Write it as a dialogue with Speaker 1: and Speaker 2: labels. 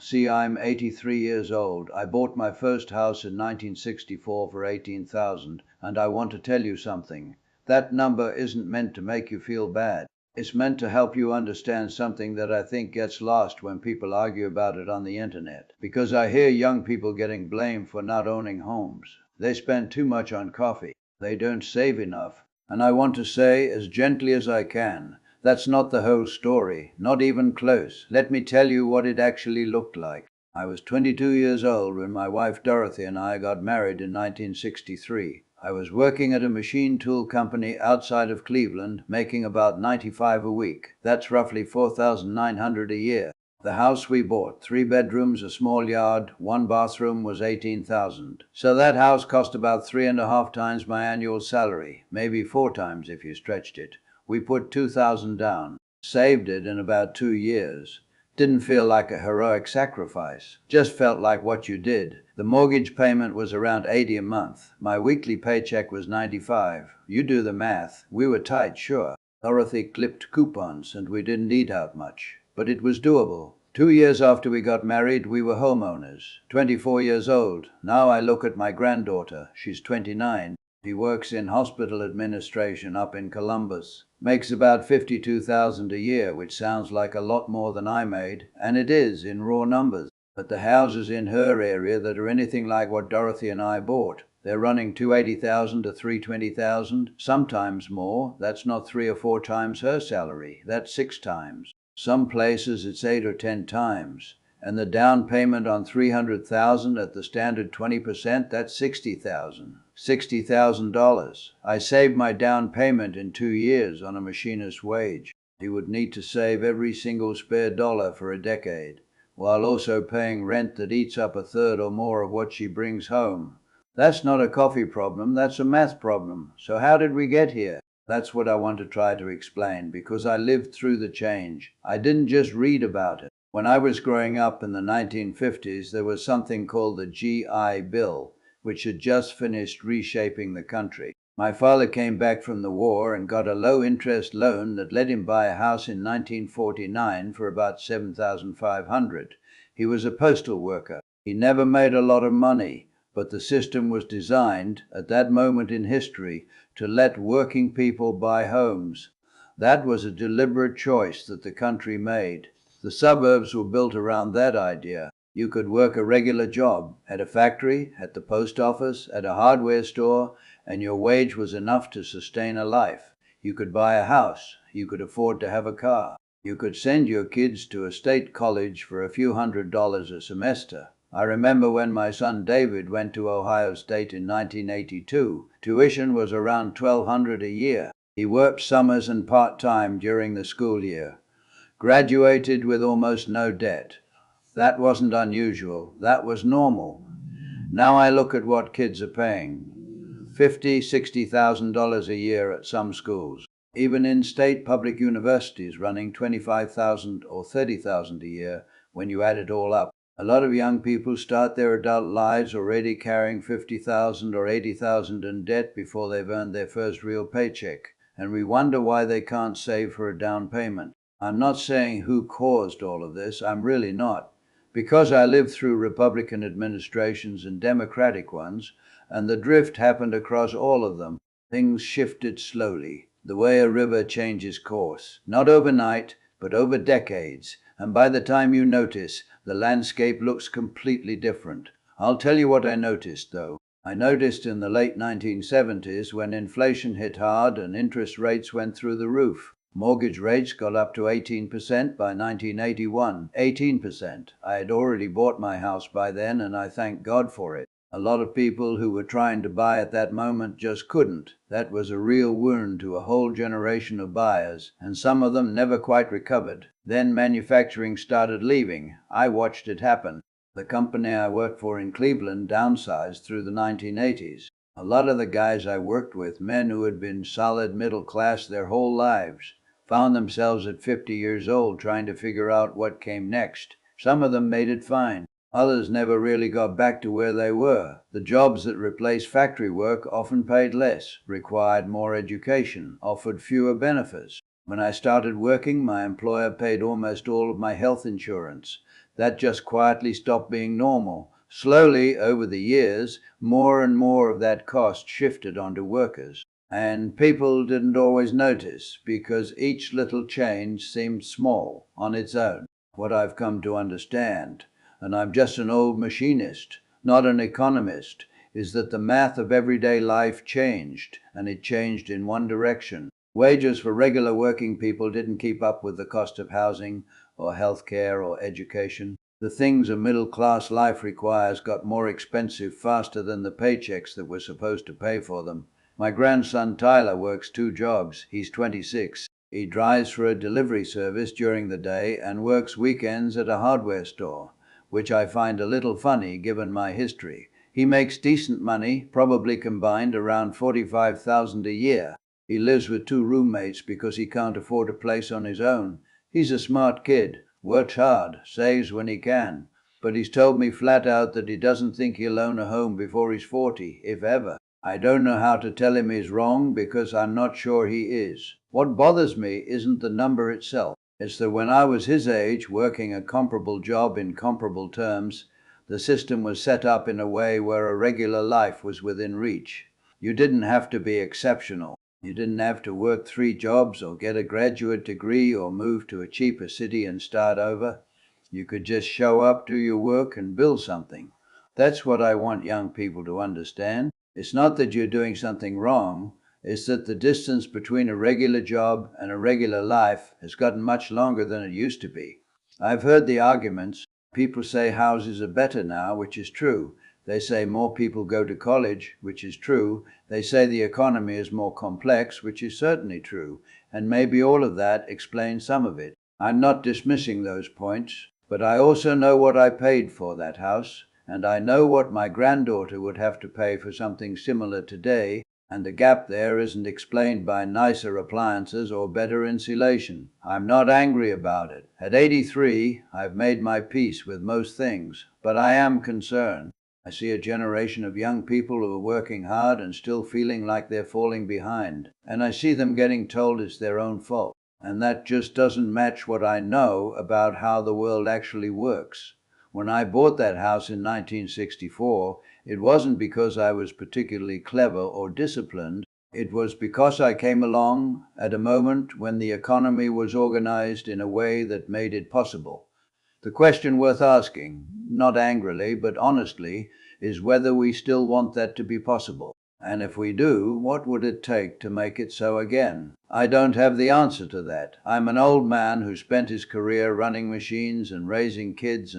Speaker 1: See, I'm 83 years old. I bought my first house in 1964 for 18,000, and I want to tell you something. That number isn't meant to make you feel bad. It's meant to help you understand something that I think gets lost when people argue about it on the internet. Because I hear young people getting blamed for not owning homes. They spend too much on coffee. They don't save enough. And I want to say, as gently as I can, that's not the whole story, not even close. Let me tell you what it actually looked like. I was 22 years old when my wife Dorothy and I got married in 1963. I was working at a machine tool company outside of Cleveland, making about $95 a week. That's roughly $4,900 a year. The house we bought, 3 bedrooms, a small yard, 1 bathroom, was $18,000. So that house cost about 3.5 times my annual salary, maybe 4 times if you stretched it. We put $2,000 down, saved it in about 2 years. Didn't feel like a heroic sacrifice, just felt like what you did. The mortgage payment was around $80 a month. My weekly paycheck was $95. You do the math. We were tight, sure. Dorothy clipped coupons and we didn't eat out much. But it was doable. 2 years after we got married, we were homeowners. 24 years old. Now I look at my granddaughter. She's 29. She works in hospital administration up in Columbus. Makes about $52,000 a year, which sounds like a lot more than I made, and it is in raw numbers. But the houses in her area that are anything like what Dorothy and I bought, they're running $280,000 to $320,000, sometimes more. That's not 3 or 4 times her salary. That's 6 times. Some places it's 8 or 10 times. And the down payment on $300,000 at the standard 20%, that's $60,000. $60,000. I saved my down payment in 2 years on a machinist's wage. He would need to save every single spare dollar for a decade, while also paying rent that eats up a third or more of what she brings home. That's not a coffee problem, that's a math problem. So how did we get here? That's what I want to try to explain, because I lived through the change. I didn't just read about it. When I was growing up in the 1950s, there was something called the GI Bill, which had just finished reshaping the country. My father came back from the war and got a low-interest loan that let him buy a house in 1949 for about $7,500. He was a postal worker. He never made a lot of money, but the system was designed, at that moment in history, to let working people buy homes. That was a deliberate choice that the country made. The suburbs were built around that idea. You could work a regular job, at a factory, at the post office, at a hardware store, and your wage was enough to sustain a life. You could buy a house. You could afford to have a car. You could send your kids to a state college for a few $100s a semester. I remember when my son David went to Ohio State in 1982, tuition was around $1,200 a year. He worked summers and part-time during the school year. Graduated with almost no debt. That wasn't unusual. That was normal. Now I look at what kids are paying. $50,000, $60,000 a year at some schools. Even in state public universities running $25,000 or $30,000 a year when you add it all up. A lot of young people start their adult lives already carrying $50,000 or $80,000 in debt before they've earned their first real paycheck, and we wonder why they can't save for a down payment. I'm not saying who caused all of this, I'm really not. Because I lived through Republican administrations and Democratic ones, and the drift happened across all of them, things shifted slowly, the way a river changes course. Not overnight, but over decades, and by the time you notice, the landscape looks completely different. I'll tell you what I noticed, though. I noticed in the late 1970s when inflation hit hard and interest rates went through the roof. Mortgage rates got up to 18% by 1981. 18%. I had already bought my house by then, and I thank God for it. A lot of people who were trying to buy at that moment just couldn't. That was a real wound to a whole generation of buyers, and some of them never quite recovered. Then manufacturing started leaving. I watched it happen. The company I worked for in Cleveland downsized through the 1980s. A lot of the guys I worked with, men who had been solid middle class their whole lives, found themselves at 50 years old trying to figure out what came next. Some of them made it fine. Others never really got back to where they were. The jobs that replaced factory work often paid less, required more education, offered fewer benefits. When I started working, my employer paid almost all of my health insurance. That just quietly stopped being normal. Slowly, over the years, more and more of that cost shifted onto workers. And people didn't always notice because each little change seemed small on its own. What I've come to understand, and I'm just an old machinist, not an economist, is that the math of everyday life changed, and it changed in one direction. Wages for regular working people didn't keep up with the cost of housing or healthcare or education. The things a middle-class life requires got more expensive faster than the paychecks that were supposed to pay for them. My grandson Tyler works 2 jobs. He's 26. He drives for a delivery service during the day and works weekends at a hardware store, which I find a little funny given my history. He makes decent money, probably combined around $45,000 a year. He lives with 2 roommates because he can't afford a place on his own. He's a smart kid, works hard, saves when he can, but he's told me flat out that he doesn't think he'll own a home before he's 40, if ever. I don't know how to tell him he's wrong because I'm not sure he is. What bothers me isn't the number itself. It's that when I was his age, working a comparable job in comparable terms, the system was set up in a way where a regular life was within reach. You didn't have to be exceptional. You didn't have to work 3 jobs or get a graduate degree or move to a cheaper city and start over. You could just show up, do your work, and build something. That's what I want young people to understand. It's not that you're doing something wrong, it's that the distance between a regular job and a regular life has gotten much longer than it used to be. I've heard the arguments. People say houses are better now, which is true. They say more people go to college, which is true. They say the economy is more complex, which is certainly true. And maybe all of that explains some of it. I'm not dismissing those points, but I also know what I paid for that house. And I know what my granddaughter would have to pay for something similar today, and the gap there isn't explained by nicer appliances or better insulation. I'm not angry about it. At 83, I've made my peace with most things, but I am concerned. I see a generation of young people who are working hard and still feeling like they're falling behind, and I see them getting told it's their own fault. And that just doesn't match what I know about how the world actually works. When I bought that house in 1964, it wasn't because I was particularly clever or disciplined. It was because I came along at a moment when the economy was organized in a way that made it possible. The question worth asking, not angrily but honestly, is whether we still want that to be possible. And if we do, what would it take to make it so again? I don't have the answer to that. I'm an old man who spent his career running machines and raising kids